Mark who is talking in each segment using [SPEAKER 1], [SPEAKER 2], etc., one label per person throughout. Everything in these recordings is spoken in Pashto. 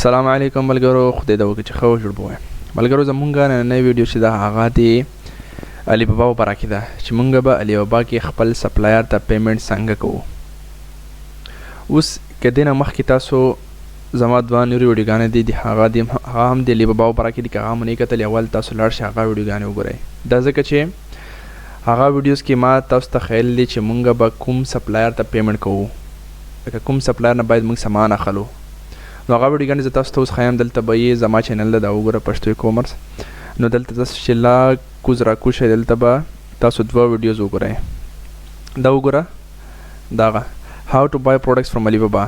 [SPEAKER 1] السلام علیکم ملګرو، خدای دې وکړي چې ښه جوړ به وای. ملګرو زمونږ نننۍ ویډیو چې ده هغه د الیبابا په باره کې ده چې مونږ به الیبابا کې خپل سپلایر ته پیمنټ څنګه کوو. اوس که دې نه مخکې تاسو زما دوه نورې ویډیوګانې دي هغه هم د الیبابا په باره کې دي. که هغه مو نه کتلې اول تاسو لاړ شئ هغه ویډیوګانې وګورئ. دا ځکه چې هغه ویډیوز کې ما تاسو ته ښیل دي چې مونږ به کوم سپلایر ته پیمنټ کوو، لکه کوم سپلایر نه باید مونږ سامان اخلو. نو هغه ویډیوګانې زه تاسو ته اوس ښیم. دلته به یې زما چینل ده، دا وګوره پښتو کامرس. نو دلته تاسو چې لا کوز را کوشئ دلته به تاسو دوه ویډیوز وګورئ. دا وګوره دغه how to buy products from ALIBABA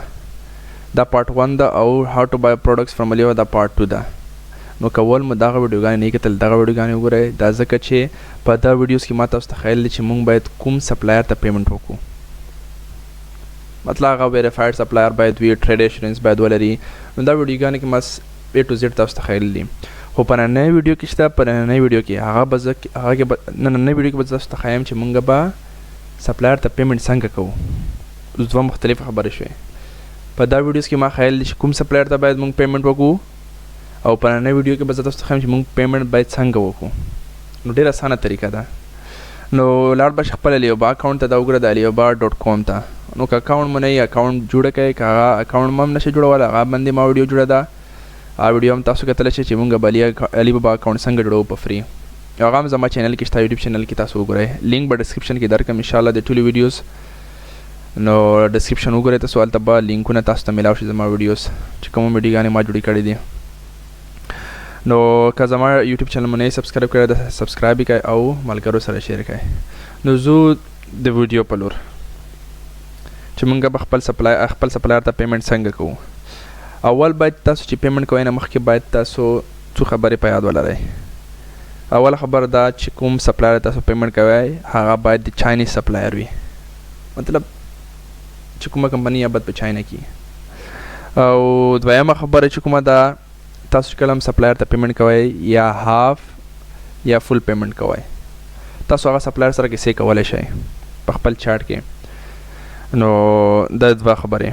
[SPEAKER 1] دا پارت 1 ده او how to buy products from ALIBABA دا پارت 2 ده. نو کول مو دغه ویډیوګانې نه کتل دغه ویډیوګانې وګورئ. دا ځکه چې په دا ویډیوز کې ما تاسو ته ښیل دي چې مونږ باید کوم سپلایر ته پیمنټ وکړو. مطلب هغه ویریفاید سپلایر باید وي، ټریډ انشورنس باید ولري. نو دا ویډیوګانې کې ما A to Z تاسو ته ښیل دي. خو په نننۍ ویډیو کې شته، په نننۍ ویډیو کې هغه به نننۍ ویډیو کې به تاسو ته ښیم چې مونږ به سپلایر ته پیمنټ څنګه کوو. اوس دوه مختلفې خبرې شوې. په دا ویډیوز کې ما ښیل دي چې کوم سپلایر ته باید مونږ پیمنټ وکړو، او په نننۍ ویډیو کې به زه تاسو ته ښیم چې مونږ پیمنټ باید څنګه وکړو. نو ډېره اسانه طریقه ده. نو لاړ به خپل الیبابا اکاونټ ته، دا وګوره د alibaba.com ته. نو که اکاونټ مو نه وي اکاونټ جوړه کړئ. که هغه اکاونټ مو هم نشئ جوړولی هغه باندې ما ویډیو جوړه ده. هغه ویډیو هم تاسو کتلی شئ چې مونږ به الیبابا اکاونټ څنګه جوړوو په فری. هغه هم زما چینل کې شته، یوټیوب چینل کې تاسو وګورئ. لینک به ډسکرپشن کې درکړم انشاءالله د ټولو ویډیوز. نو ډسکرپشن وګورئ تاسو، هلته به لینکونه تاسو ته میلاو شي زما ویډیوز چې کومه ویډیوګانې ما جوړې کړې دي. نو که زما یوټیوب چینل مو نه سبسکرایب کړی ده سبسکرایب یې کړئ او ملګرو سره شیر کړئ. نو زه د ویډیو په لور چې مونږ به خپل سپلایر ته پیمنټ څنګه کوو. اول باید تاسو چې پیمنټ کوئ نه مخکې باید تاسو څو خبرې په یاد ولرئ. اوله خبره دا چې کوم سپلایر تاسو پیمنټ کوئ هغه باید د چاینیز سپلایر وي، مطلب چې کومه کمپنۍ یا باید په چاینا کې. او دویمه خبره چې کومه ده، تاسو چې کله هم سپلایر ته پیمنټ کوئ یا هاف یا فل پیمنټ کوئ، تاسو هغه سپلایر سره کیسې کولی شئ په خپل چاټ کې. نو دا دوه خبرې.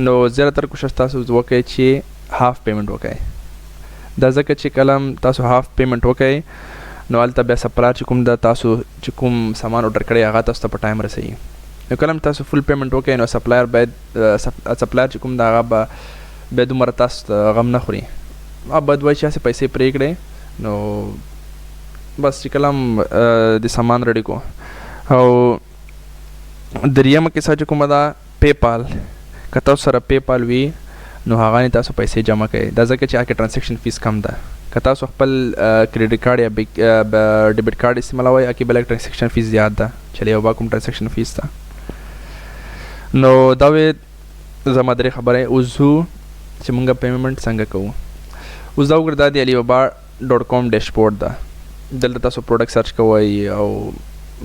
[SPEAKER 1] نو زیاتره کوشش تاسو وکړئ چې هاف پیمنټ وکړئ. دا ځکه چې کله هم تاسو هاف پیمنټ وکړئ نو هلته بیا سپلایر چې کوم ده تاسو چې کوم سامان اورډر کړی هغه تاسو ته په ټایم رسوي. نو کله هم تاسو فل پیمنټ وکړئ نو سپلایر چې کوم ده هغه به بیا دومره تاسو ته غم نه خوري. هغه باید وایي چې هسې پیسې پرې کړئ. نو بس چې کله هم د سامان ریډي کو. او دریمه کیسه چې کومه ده پیپال، که تاسو سره پیپال وي نو هغه نه تاسو پیسې جمع کوئ. دا ځکه چې هغه ټرانزیکشن فیس کم ده. که تاسو خپل کریډټ کارت یا ډیبټ کارت استعمالوئ هغې بل ټرانزیکشن فیس زیات ده چې الیبابا کوم ټرانزیکشن فیس ده. نو دا وې زما درې خبرې. اوس ځو چې مونږ پیمنټ څنګه کوو. اوس دا وګوره دا د alibaba.com ډیشبورډ ده. دلته تاسو پروډکټ سرچ کوئ او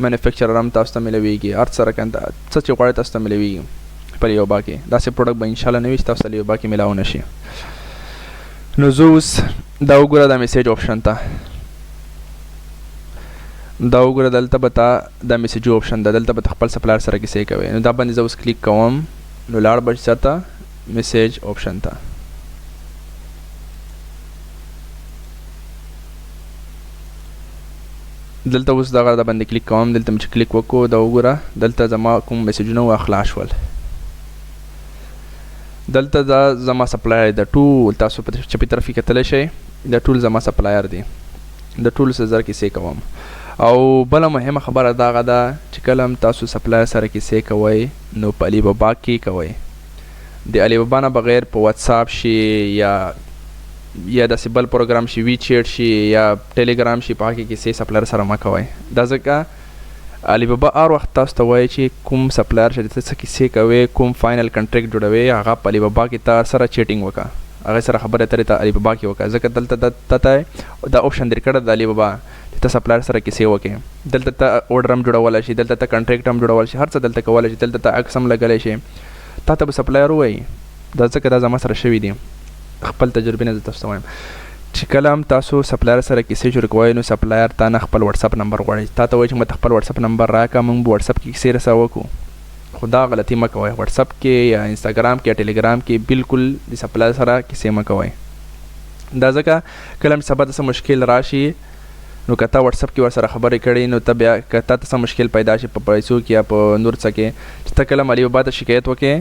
[SPEAKER 1] مینوفیکچرر هم تاسو ته میلویږي، هر څه رقم څه چې غواړئ تاسو ته میلویږي په الیبابا کې. داسې پروډکټ به انشاءالله نه وي چې تاسو ته الیبابا کې میلاو نه شي. نو زه اوس دا وګوره دا میسیج آپشن ته، دا وګوره دلته به تا دا میسیجو آپشن ده، دلته به خپل سپلایر سره کیسې کوئ. نو دا باندې زه اوس کلیک کوم نو لاړ به چېرته میسیج آپشن ته. دلته اوس دغه دا باندې کلیک کوم. دلته مې چې کلیک وکړو دا وګوره دلته زما کوم میسیجونه وه خلاص شول. دلته دا زما سپلایر ده ټول، تاسو په چپې طرف کې کتلی شئ دا ټول زما سپلایر دی. د ټولو سره زر کیسې کوم. او بله مهمه خبره دا هغه ده چې کله هم تاسو سپلایر سره کیسې کوئ نو په الیبابا کې کوئ. د الیبابا نه بغیر په واتساپ شي یا داسې بل پروګرام شي، وی چیټ شي یا ټیلیګرام شي، په هغه کې کیسې سپلایر سره مه کوئ. دا ځکه الیبابا هر وخت تاسو ته وایي چې کوم سپلایر چې ته څه کیسې کوې، کوم فاینل کنټریکټ جوړوې، هغه په الیبابا کې تا سره چیټینګ وکړه، هغې سره خبرې اترې ته الیبابا کې وکړه. ځکه دلته ته دا آپشن در کړی د الیبابا چې ته سپلایر سره کیسې وکړې. دلته ته اورډر هم جوړولی شي، دلته ته کنټریکټ هم جوړولی شي، هر څه دلته کولی شي. دلته ته عکس هم لګولی شي. تا ته به سپلایر ووایي. دا ځکه دا زما سره شوي دي، خپل تجربې نه زه تاسو ته وایم. چې کله هم تاسو سپلایر سره کیسې شروع کوئ نو سپلایر تا نه خپل واتساپ نمبر غواړي. تا ته وایي چې ماته خپل واتساپ نمبر راکړه، موږ به واتساپ کې کیسې رسه وکړو. خدا غلطي مه کوئ واتس اپ کې یا انسټاګرام کې یا ټیلیګرام کې بالکل د سپلایر سره کیسې مه کوئ. دا ځکه کله هم سبا ته څه مشکل راشي نو که ته واتس اپ کې ورسره خبرې کړې نو ته بیا که تا ته څه مشکل پیدا شي په پیسو کې یا په نور څه کې چې ته کله هم الیبابا ته شکایت وکړې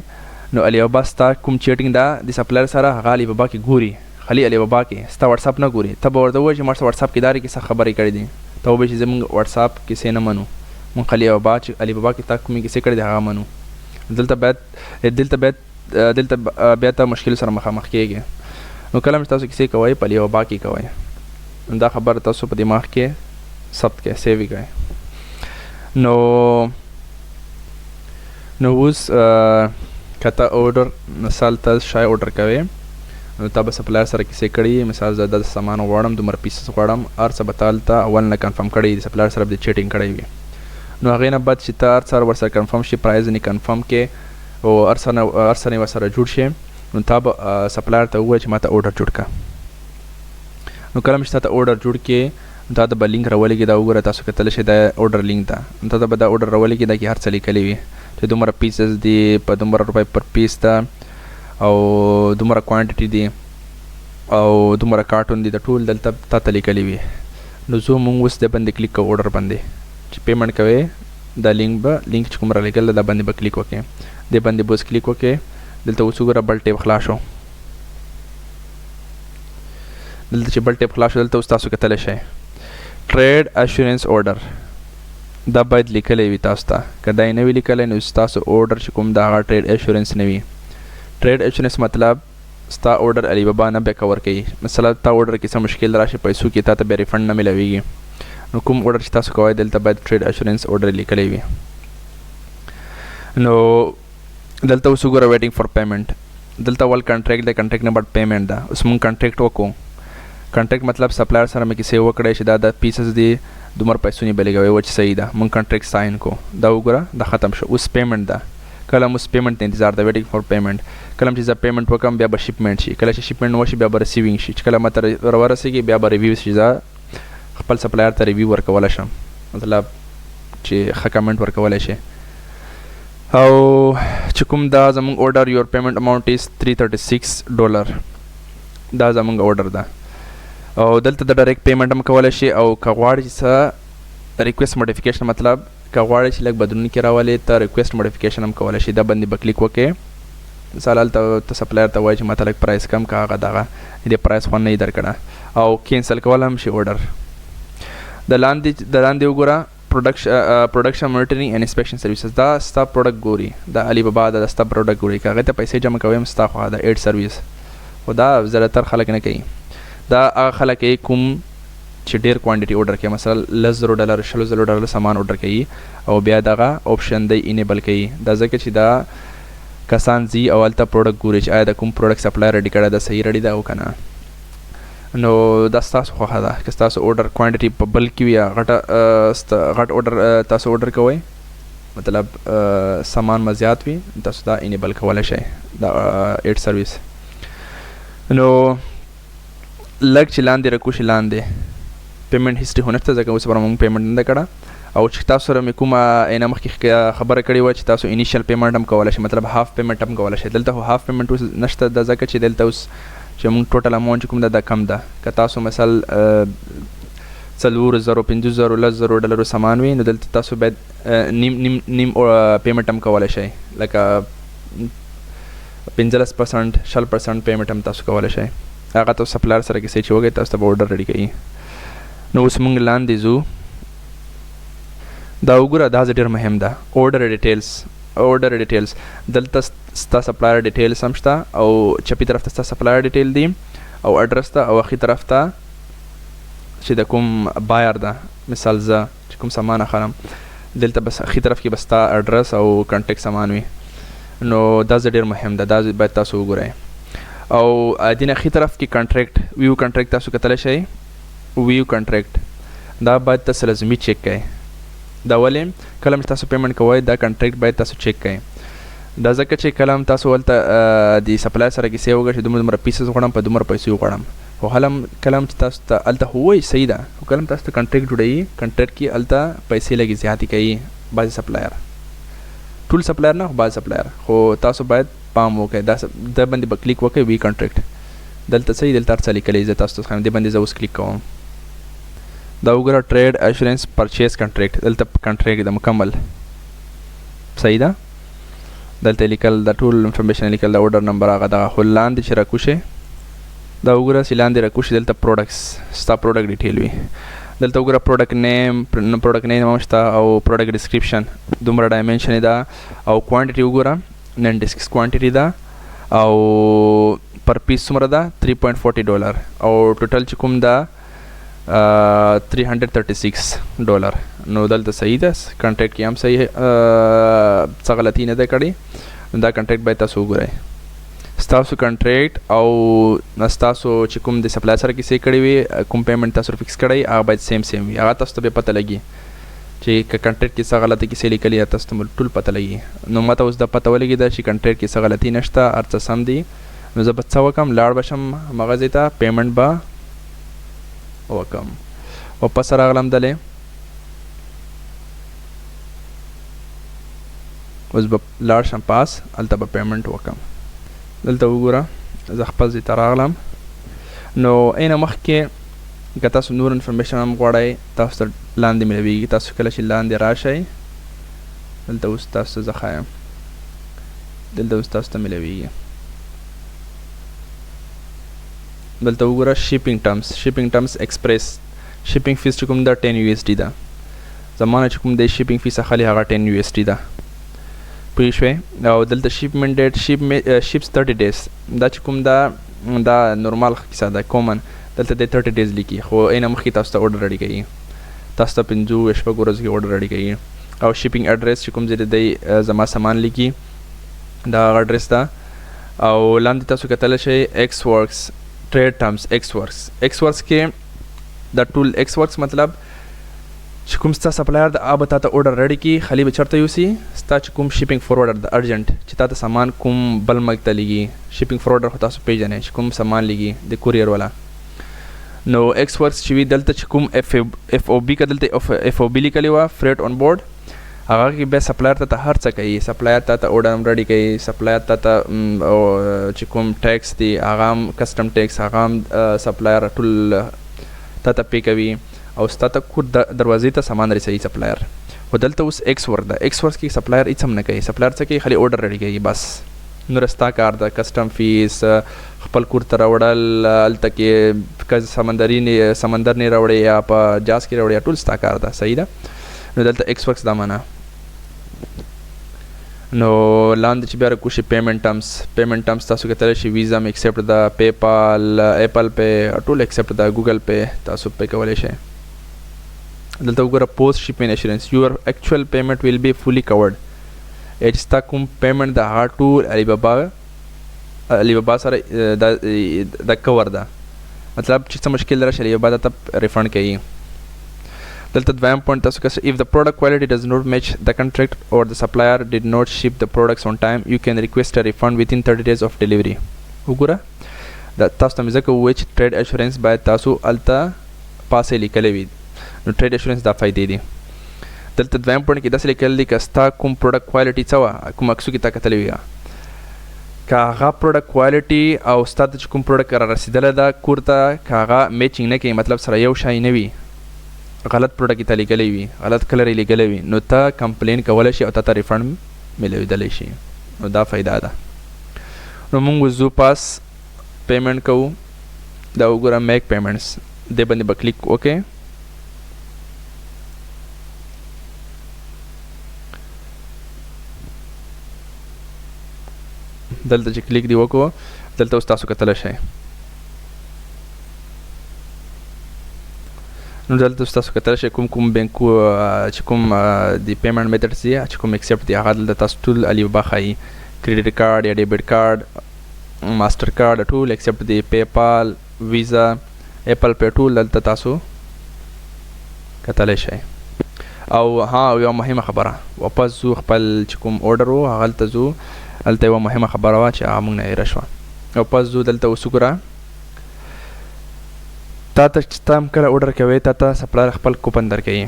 [SPEAKER 1] نو الیبابا ستا کوم چیټینګ ده د سپلایر سره هغه الیبابا کې ګوري، خالي الیبابا کې ستا واتس اپ نه ګوري. ته به ورته ووایې چې ما سره واتس اپ کې داري کې څه خبرې کړې دي، ته وبې چې زموږ واتس اپ کیسې نه منو، مونږ خالي الیبابا کې تا کومې کیسې کړې دي هغه منو. دلته بیا ته مشکل سره مخامخ کېږي. نو کله چې تاسو کیسې کوئ په الیبابا کې کوئ، نو دا خبره تاسو په دماغ کې ثبت کړئ، سیو یې کړئ. نو اوس که ته اوډر مثال ته شای اوډر کوې نو تا به سپلایر سره کیسې کړي، مثال زه د سامان غواړم دومره پیسز غواړم، هر څه به تا هلته اول نه کنفرم کړی د سپلایر سره به د چیټینګ کړی وي. نو هغې نه بعد چې ته هر څه ورسره کنفرم شي، پرایز یې کنفرم کې او هر څه یې ورسره جوړ شي، نو تا به سپلایر ته ووایه چې ما ته اوډر جوړ کړه. نو کله چې تا ته اوډر جوړ کړې نو تا ته به لینک راولېږي، دا وګوره تاسو کتلی شئ دا اوډر لینک ده. نو تا ته به دا اوډر راولېږي، دا کې هر څه لیکلی وي چې دومره پیسز دي په دومره روپۍ پر پیس ده او دومره کوانټټي دي او دومره کارټون دي، د ټول دلته تا ته لیکلی وي. نو زه مونږ اوس د باندې کلیک کوو اوډر باندې چې پیمنټ کوې، دا لینک چې کوم رالیږل دا باندې به کلیک وکړې، دې باندې به اوس کلیک وکړې. دلته اوس وګوره بل ټیب خلاص شو، دلته چې بل ټیب خلاص شو دلته اوس تاسو کتلی شئ ټریډ اشورنس اوډر، دا باید لیکلی وي تاسو ته. که دا یې نه وي لیکلی نو ستاسو اوډر چې کوم د هغه ټریډ اشورنس نه وي. ټریډ اشورنس مطلب ستا اوډر الیبابا نه بیک کور کوي. مثلا تا اوډر کې څه مشکل راشي پیسو کې، تا ته بیا ریفنډ نه میلاویږي، نو کوم اوډر چې تاسو کوئ دلته باید ټریډ اشورنس اوډر لیکلی وي. نو دلته اوس وګوره ویټینګ فار پیمنټ، دلته اول کنټریکټ دی، کنټریکټ نه بعد پیمنټ ده. اوس مونږ کنټریکټ وکړو. کنټریکټ مطلب سپلایر سره مې کیسې وکړی چې دا د پیسز دي دومره پیسو نه به لګوي، و چې صحیح ده. مونږ کنټریکټ ساین کو، دا وګوره دا ختم شو. اوس پیمنټ ده، کله هم اوس پیمنټ ته انتظار ده، ویټینګ فار پیمنټ. کله چې زه پیمنټ وکړم بیا به شپمنټ شي، کله چې شپمنټ وشي بیا به ریسیوینګ شي، چې کله ما ته ورسېږي بیا به ریویو شي، زه خپل سپلایر ته ریویو ورکولی شم، مطلب چې ښه کمنټ ورکولی شي. او چې کوم دا زموږ اوډر یور پیمنټ اماونټ از $336، دا زموږ اوډر ده. او دلته د ډایرکټ پیمنټ هم کولی شي، او که غواړې چې څه ریکویسټ موډیفیکیشن مطلب که غواړې چې لږ بدلون کې راولې ته ریکویسټ موډیفیکیشن هم کولی شي. دا باندې به کلیک وکړې، مثال هلته ته سپلایر ته وایي چې ما ته لږ پرایس کم که هغه دغه دې پرایس خوند نه یې درکړه، او کینسل کولی هم شي اوډر. د لاندې وګوره پروډکشن مونیټرینګ اینڈ انسپیکشن سرویسز، دا ستا پروډکټ ګوري، دا الیبابا دا ستا پروډکټ ګوري. که هغې ته پیسې جمع کوې هم ستا خوا ده ایډ سرویس، خو دا زیاتر خلک نه کوي. دا هغه خلک کوي کوم چې ډېر کوانټټي اوډر کوي، مثلا $10,000 $20,000 سامان اوډر کوي او بیا دغه آپشن دی انیبل کوي. دا ځکه چې دا کسان ځي او هلته پروډکټ ګوري چې آیا د کوم پروډکټ سپلایر ریډي کړی ده، صحیح ریډي ده او که نه. نو دا ستاسو خوښه ده، که ستاسو اوډر کوانټټي په بل کې وي یا غټ اوډر تاسو اوډر کوئ، مطلب سامان ما زیات وي، تاسو دا انیبل کولی شئ دا ایډ سرویس. نو لږ چې لاندې راکوشي، لاندې پیمنټ هسټري خو نشته ځکه اوس پر موږ پیمنټ نه ده کړه. او چې تاسو سره مې کومه اینا مخکې خبره کړې وه چې تاسو انیشیل پیمنټ هم کولی شئ، مطلب هاف پیمنټ هم کولی شئ. دلته خو هاف پیمنټ اوس نشته، دا ځکه چې دلته اوس چې موږ ټوټل اماونټ چې کوم ده دا کم ده. که تاسو مثال $4,000 $5,000 $10,000 سامان وي نو دلته تاسو باید نیم پیمنټ هم کولی شئ، لکه 15% 20% پیمنټ هم تاسو کولی شئ. هغه تاسو سپلایر سره کیسې چې وکړئ تاسو ته به اوډر ریډي کوي. نو اوس موږ لاندې ځو، دا وګوره دا ډېر مهم ده، اوډر ډیټیلز. دلته ستا سپلایر ډیټیلز هم شته، او چپی طرف ته ستا سپلایر ډیټیل دی او اډرس ته، او اخی طرف ته چې د کوم بایر ده، مثال زه چې کوم سامان اخلم دلته بس اخی طرف کې بس ستا اډرس او کنټیکټ سامان وي. نو دا ډېر مهم ده، دا باید تاسو وګورئ. او دین اخی طرف کې کنټریکټ ویو کنټریکټ تاسو کتلی شئ، ویو کنټریکټ دا باید تاسو لازمي چیک کړئ. دا ولې کله چې تاسو پیمنټ کوئ دا کنټریکټ باید تاسو چیک کړئ. دا ځکه چې کله هم تاسو هلته د سپلایر سره کیسې وکړئ چې دومره پیسز غواړم په دومره پیسې غواړم، خو کله هم چې تاسو ته هلته خو وایي صحیح ده، خو کله هم تاسو ته کنټریکټ جوړوي، کنټریکټ کې هلته پیسې لږې زیاتې کوي بعضې سپلایر. ټول سپلایر نه بعض سپلایر خو تاسو باید پام وکړئ دا باندې به کلیک وکړئ وی کنټریکټ دلته صحیح دلته هر څه لیکلی زه تاسو ته ښیم دې باندې زه اوس کلیک کوم دا وګوره ټریډ اشورنس پرچیز کنټریکټ دلته کنټریکټ د مکمل صحیح ده دلته لیکل د ټول انفارمیشن لیکل د order نمبر هغه دغه خو لاندې چې راکوشئ دا وګوره چې لاندې راکوشئ دلته پروډکټس ستا پروډکټ ډیټیل وي دلته وګوره پروډکټ نیم هم شته او پروډکټ ډسکرپشن دومره ډایمنشن یې ده او کوانټیټي وګوره نن ډسکس کوانټیټي ده او پر پیس څومره ده $3.40 او ټوټل چې کوم ده $336 نو دلته صحیح ده کنټریکټ کې هم صحیح څه غلطي نه ده کړې نو دا کنټریکټ باید تاسو وګورئ ستاسو کنټریکټ او ستاسو چې کوم د سپلایر سره کیسې کړې وي کوم پیمنټ تاسو فکس کړی هغه باید سیم وي هغه تاسو ته به پته لګي چې که کنټریکټ کې څه غلطي کیسې لیکلي تاسو ته ټول پته لګي نو ماته اوس دا پته ولګېده چې کنټریکټ کې څه غلطي نشته هر څه سم دي نو زه به څه وکړم لاړ به شم همغه ځای ته پیمنټ به وکړم واپس راغلم دلې اوس به لاړ شم پاس هلته به پیمنټ وکړم دلته وګوره زه خپل ځای ته راغلم نو اینه مخکې که تاسو نور انفارمیشن هم غواړئ تاسو ته لاندې ملویږي تاسو کله چې لاندې راشئ دلته اوس تاسو ته زه ښایم دلته اوس تاسو ته ملویږي دلته وګوره شیپینګ ټرمز ایکسپریس شیپینګ فیس چې کوم ده 10 USD ده زمانه چې کوم دی شیپینګ فیس اخلي هغه 10 USD ده پوه شوې او دلته شیپمنټ ډیټ شیپس 30 days دا چې کوم ده دا نورمال کیسه ده کومن دلته د 30 days لیکي خو اینه مخکې تاسو ته order ready کوي تاسو ته 5 شپږ ورځو کې order ready کوي او شیپینګ اډرس چې کوم ځای دی زما سامان لیکي دا هغه اډرس ده او لاندې تاسو کتلی شئ ایکس ورکس ټریډ ټرمز ایکس ورکس کې دا ټول ایکس ورکس مطلب چې کوم ستا سپلایر د هغه به تا ته order ready کړي خالي به چېرته یوسي ستا چې کوم شیپینګ فورورډر د ارجنټ چې تا ته سامان کوم بل ملک ته لیږي شیپینګ فورورډر خو تاسو پیژنئ چې کوم سامان لیږي د کوریر والا نو ایکس ورکس چې وي دلته چې کوم اف او بي که دلته اف او بي لیکلې وه فریټ آن بورډ هغه کې بیا سپلایر ته هر څه کوي سپلایر ته order هم ready کوي سپلایر ته چې کوم ټیکس دی هغه هم کسټم ټیکس هغه هم سپلایر ټول ته پې کوي او ستا ته کور دروازې ته سامان رسوي سپلایر خو دلته اوس ایکس ورک ده ایکس ورک کې سپلایر هېڅ هم نه کوي سپلایر څه کوي خالي order ready کوي بس نور ستا کار ده کسټم فیس خپل کور ته راوړل هلته کې که سمندر نه راوړې یا په جاز کې راوړې ټول ستا کار ده صحیح ده نو دلته ایکس ورکس دا معنا نو لاندې چې بیا راکوشي پیمنټ ټرمز تاسو کتلی شي ویزا م ایکسپټ ده پیپال ایپل پے ټول ایکسپټ ده ګوګل پے تاسو پې کولی شئ دلته وګوره پوسټ شیپینګ ایشورنس یور ایکچوال پیمنټ ویل بی فولي کورډ چې ستا کوم پیمنټ د هغه ټول علیبابا سره دا کور ده مطلب چې څه مشکل راشي علیبابا درته ریفنډ کوي دلته دویم پوینټ تاسو که if the product quality does not match the contract or the supplier did not ship the products on time you can request a refund within 30 days of delivery وګوره دا تاسو ته مې ځکه ووایي چې ټریډ ایشورنس باید تاسو هلته پاسې لیکلی وي نو ټریډ ایشورنس دا فایدې دي دلته دویم پوینټ کې داسې لیکل دي که ستا کوم پروډکټ کوالټي څه وه کوم عکسو کې تا کتلی وي که هغه پروډکټ کوالټي او ستا ته چې کوم پروډکټ را رسېدلی ده کور ته که هغه میچینګ نه کوي مطلب سره یو شی نه وي غلط پروډکټ ته لیکلی وي غلط کلر یې لیکلی وي نو ته کمپلین کولی شي او تا ته ریفنډ میلویدلی شي نو دا فایده ده نو مونږ وزو پاس پیمنټ کوو دا وګوره میک پیمنټس دې باندې به کلیک وکړئ دلته چې کلیک دی وکړو دلته اوس تاسو کتلی شئ نو دلته اوس تاسو کتلی شئ کوم بینکو چې کوم د پیمنټ میتډس دي چې کوم ایکسپټ دي هغه دلته تاسو ټول علیبابا ښایي کریډټ کارډ یا ډیبټ کارډ ماسټر کارډ ټول ایکسپټ دي پیپال ویزا ایپل پے ټول دلته تاسو کتلی شئ او ها یوه مهمه خبره واپس ځو خپل چې کوم order و هغلته ځو هلته یوه مهمه خبره وه چې هغه موږ نه هېره شوه واپس ځو دلته اوس وګوره تا ته چې ته هم کله order کوې تا ته سپلایر خپل کوپن درکوي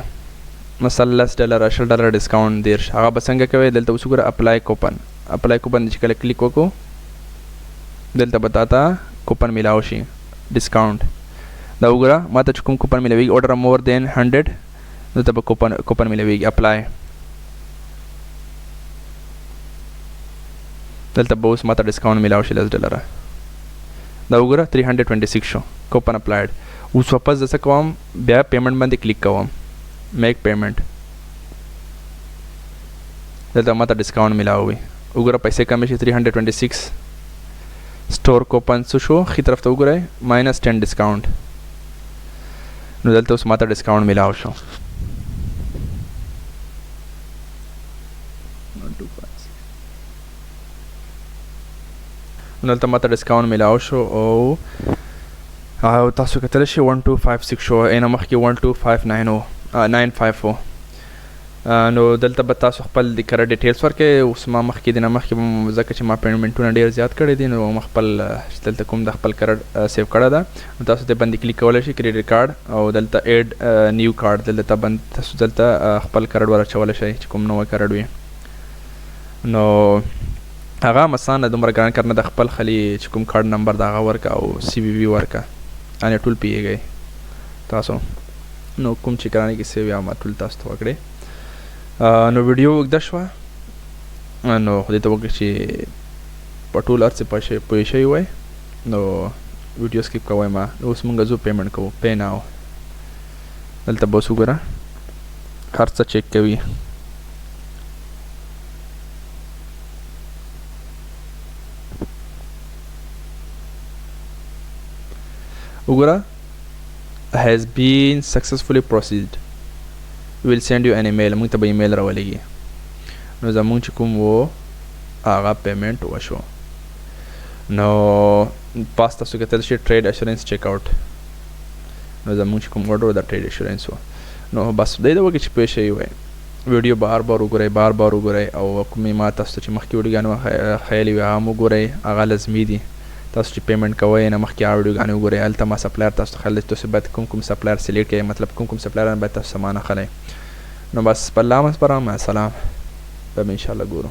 [SPEAKER 1] مثلا $10 $10 ډسکاونټ دیرش هغه به څنګه کوئ دلته اوس وګوره اپلای کوپن چې کله کلیک وکړو دلته به تاته کوپن میلاو شي ډسکاونټ دا وګوره ما ته چې کوم کوپن میلاویږي order more than 100 دلته به کوپن میلاویږي اپلای دلته به اوس ما ته ډسکاونټ میلاو شي $10 دا وګوره 326 شو کوپن اپلایډ اوس واپس زه څه کوم بیا پیمنټ باندې کلیک کوم میک پیمنٹ دلته ما ته ډسکاونټ میلاوي وګوره پیسې کمې شي 326 store Köppen show खी तरफ तो उगरे -10 discount no दलते उस माता डिस्काउंट मिलाओ शो दलते माता डिस्काउंट मिलाओ शो ओ तासु कतल शे 1256 शो एना मख की 12590 950 نو دلته به تاسو خپل د کره ډیټیلز ورکې اوس ما مخکې د نه مخکې ځکه چې ما پیمنټونه ډېر زیات کړي دي نو ما خپل دلته کوم د خپل کره سیو کړی ده نو تاسو دې باندې کلیک کولی شئ کریډټ کارډ او دلته ایډ نیو کارډ دلته باندې تاسو دلته خپل کارډ ور اچولی شئ چې کوم نوی کارډ وي نو هغه مثلا دومره ګران کار نه د خپل خلی چې کوم کارډ نمبر د هغه ورکه او سی وي وي ورکه انې ټول پیږئ تاسو نو کوم چې ګرانې کې سیو یا ما ټول تاسو ته وکړئ نو ویډیو وګده شوه نو خدای ته وکړئ چې په ټول هر څه پوه شوي وئ نو ویډیو سکیپ کوئ ما اوس مونږ ځو پیمنټ کوو پی ناو دلته به اوس وګوره هر څه چیک کوي وګوره has been successfully processed will send you an email موږ ته به ایمیل راولېږي نو زموږ چې کوم و هغه پیمنټ وشو نو پاس تاسو کتل شي ټریډ اشورنس چیک آوټ نو زموږ چې کوم order و دا ټریډ اشورنس و نو بس دې د وکړئ چې پوه شوي وئ ویډیو بار بار وګورئ او کومې ما تاسو ته چې مخکې ویډیوګانې ښیلې وي هغه هم وګورئ هغه لازمي دي تاسو چې پیمنټ کوئ نه مخکې هغه ویډیوګانې وګورئ هلته ما سپلایر تاسو ته ښیل تاسو باید کوم سپلایر سلیکټ کړئ مطلب کوم سپلایران باید تاسو سامان اخلئ نو بس په الله مو سپارم السلام به انشاءالله ګورو